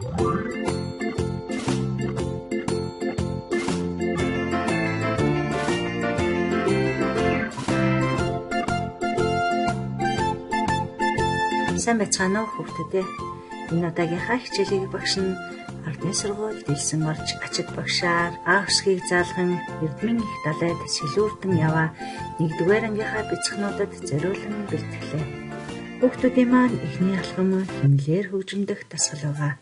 Сайн байцгаана уу хүүхдүүдээ. Энэ удаагийнхаа хичээлийг багш нь Ардны сургуульд дэлсэн орж ачид багшаар А өсгийг заалган Эрдмийн их далайд сэлүүрдэн яваа 1-р ангийнхаа бяцхан зориулан бэлтгэлээ. Хүүхдүүдийн маань эхний алхам хэмнэлээр хөгжимдөх дасгал байгаа.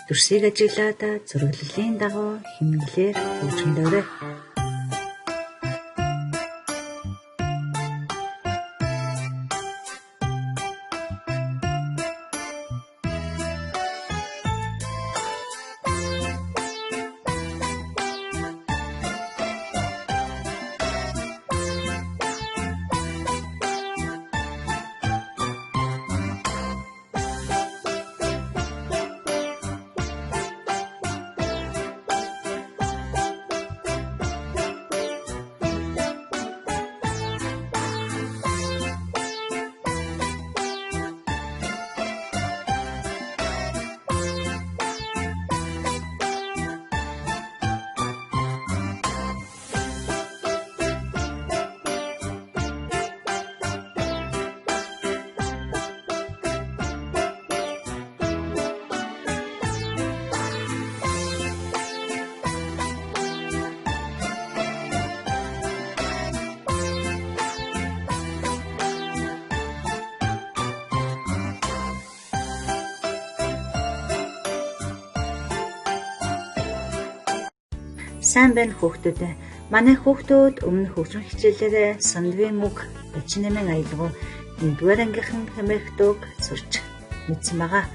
Дүрсийг ажиглаад зураглалын дагуу хэмнэлээр хөгжмөөрэй. Сайн байна хүүхдүүдээ. Манай хүүхдүүд өмнө хөгжим хичээлээрээ Сандвийн үг Бачнамын аялгау 1-р ангийнхан хэмээх дууг сурч мэдсэн байгаа.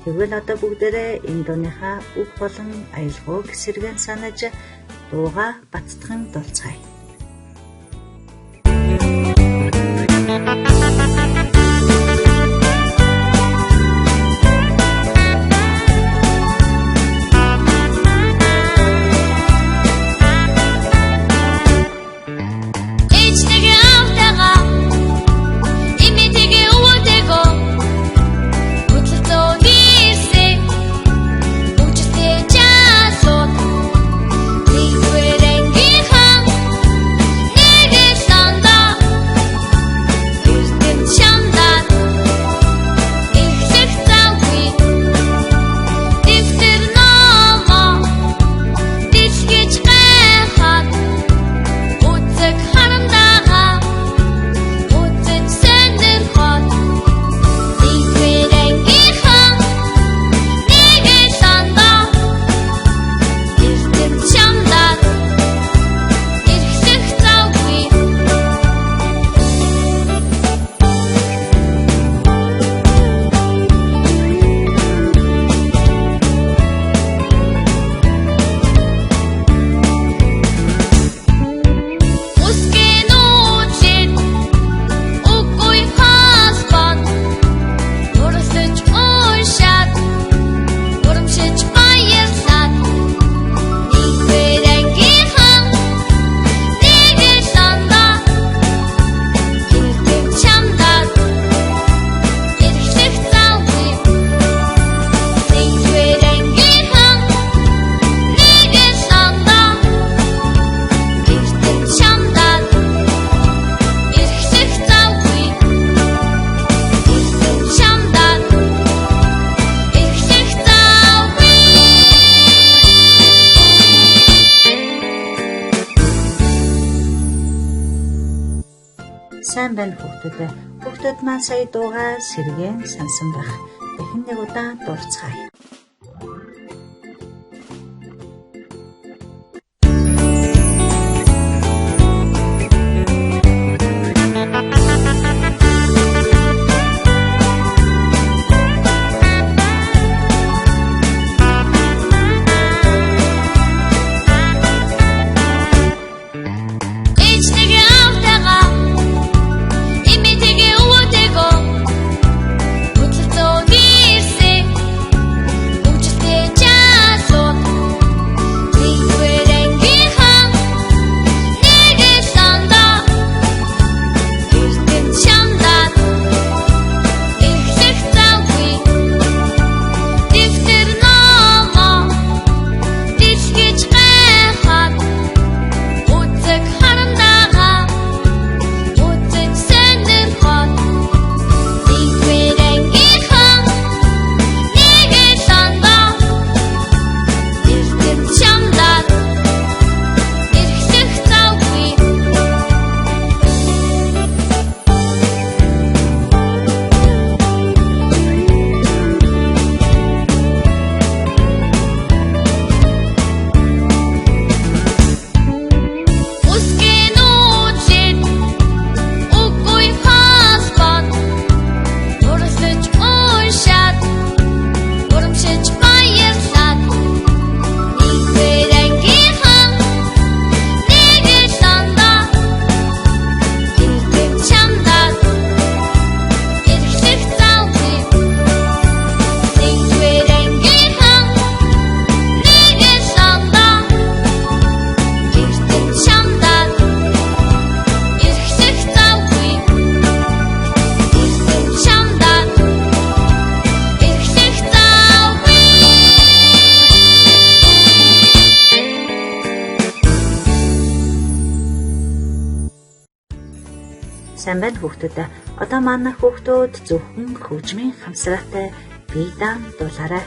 Тэгвэл одоо бүгдээрээ энэ дууныхаа үг болон аялгауг сэргэн санаж дууга баттган дуулцгаая. Сайн байна хүүхдүүдээ. Хүүхдүүд маань сая дуугаа сэргэн сансан байх. Дахин нэг удаа дуулцгаая. Сайн байна хүүхдүүд. Одоо манай хүүхдүүд зөвхөн хөгжмийн хамсраатай бие даан дуулаарай.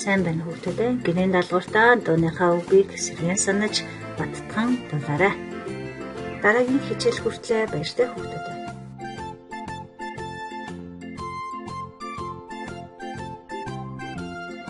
Сайн байна хүүхдүүд. Гинэн даалгавартаа дууныхаа үгийг сэргэн санаж баттхан дуулаарай. Дараагийн хичээл хүртлээр баяртай хүүхдүүд.